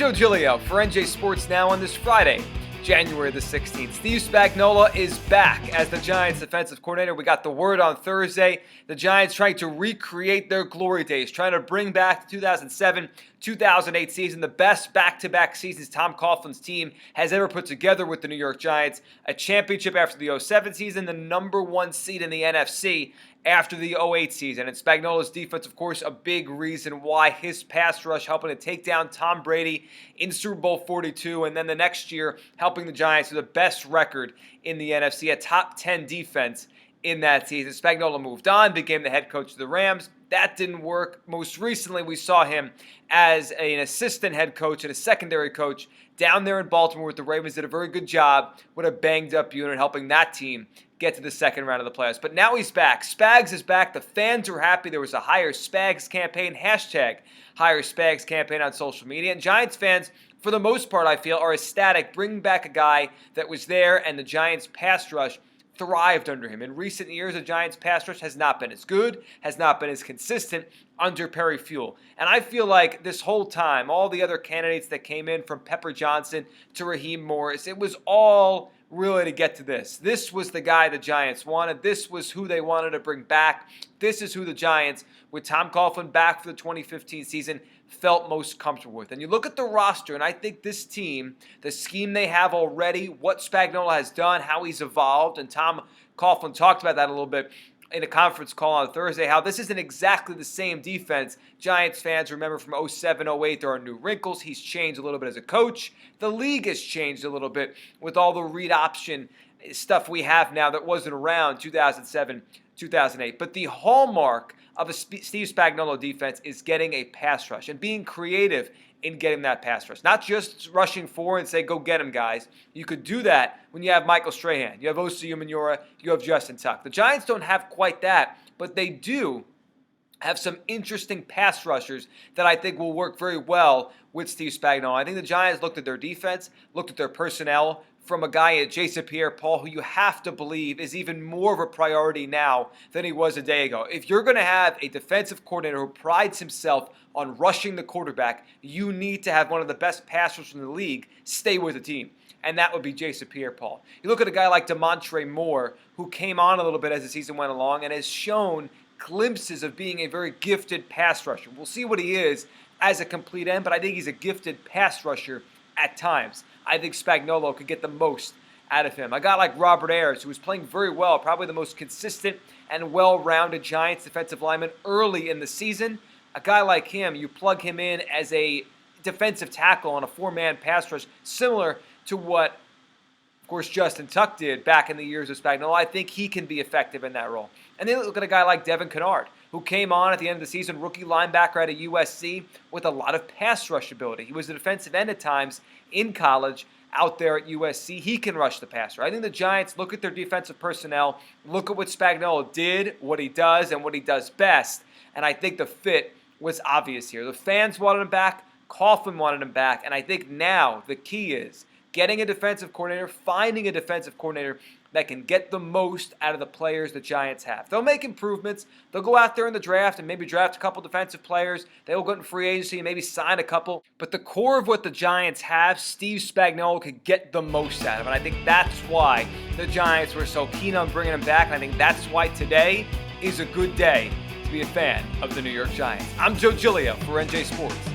Joe Giglio for NJ Sports Now on this Friday, January the 16th. Steve Spagnuolo is back as the Giants defensive coordinator. We got the word on Thursday. The Giants trying to recreate their glory days, trying to bring back the 2007-2008 season, the best back-to-back seasons Tom Coughlin's team has ever put together with the New York Giants. A championship after the 2007 season, the number one seed in the NFC after the 2008 season. And Spagnuolo's defense, of course, a big reason why his pass rush helping to take down Tom Brady in Super Bowl 42, and then the next year helping the Giants to the best record in the NFC, a top 10 defense in that season. Spagnuolo moved on, became the head coach of the Rams. That didn't work. Most recently, we saw him as an assistant head coach and a secondary coach down there in Baltimore with the Ravens. Did a very good job with a banged-up unit, helping that team get to the second round of the playoffs. But now he's back. Spags is back. The fans are happy. There was a Hire Spags campaign, hashtag Hire Spags campaign on social media. And Giants fans, for the most part, I feel, are ecstatic, bringing back a guy that was there, and the Giants' pass rush thrived under him. In recent years, the Giants' pass rush has not been as good, has not been as consistent under Perry Fewell. And I feel like this whole time, all the other candidates that came in, from Pepper Johnson to Raheem Morris, it was all really to get to this. This was the guy the Giants wanted. This was who they wanted to bring back. This is who the Giants, with Tom Coughlin back for the 2015 season, felt most comfortable with. And you look at the roster, and I think this team, the scheme they have already, what Spagnuolo has done, how he's evolved, and Tom Coughlin talked about that a little bit in a conference call on Thursday, how this isn't exactly the same defense Giants fans remember from 07-08. There are new wrinkles. He's changed a little bit as a coach. The league has changed a little bit with all the read option stuff we have now that wasn't around 2007, 2008. But the hallmark of a Steve Spagnuolo defense is getting a pass rush and being creative in getting that pass rush. Not just rushing forward and say, go get him, guys. You could do that when you have Michael Strahan, you have Osi Umenyiora, you have Justin Tuck. The Giants don't have quite that, but they do have some interesting pass rushers that I think will work very well with Steve Spagnuolo. I think the Giants looked at their defense, looked at their personnel, from a guy at Jason Pierre-Paul, who you have to believe is even more of a priority now than he was a day ago. If you're going to have a defensive coordinator who prides himself on rushing the quarterback, you need to have one of the best passers in the league stay with the team, and that would be Jason Pierre-Paul. You look at a guy like DeMontre Moore, who came on a little bit as the season went along and has shown glimpses of being a very gifted pass rusher. We'll see what he is as a complete end, but I think he's a gifted pass rusher at times. I think Spagnuolo could get the most out of him. A guy like Robert Ayers, who was playing very well, probably the most consistent and well-rounded Giants defensive lineman early in the season. A guy like him, you plug him in as a defensive tackle on a four-man pass rush, similar to what, of course, Justin Tuck did back in the years of Spagnuolo. I think he can be effective in that role. And then look at a guy like Devin Kennard, who came on at the end of the season, rookie linebacker out of USC, with a lot of pass rush ability. He was a defensive end at times in college out there at USC. He can rush the passer. I think the Giants look at their defensive personnel, look at what Spagnuolo did, what he does, and what he does best, and I think the fit was obvious here. The fans wanted him back, Coughlin wanted him back, and I think now the key is getting a defensive coordinator, finding a defensive coordinator that can get the most out of the players the Giants have. They'll make improvements. They'll go out there in the draft and maybe draft a couple defensive players. They will go in free agency and maybe sign a couple. But the core of what the Giants have, Steve Spagnuolo could get the most out of. And I think that's why the Giants were so keen on bringing him back. And I think that's why today is a good day to be a fan of the New York Giants. I'm Joe Giglio for NJ Sports.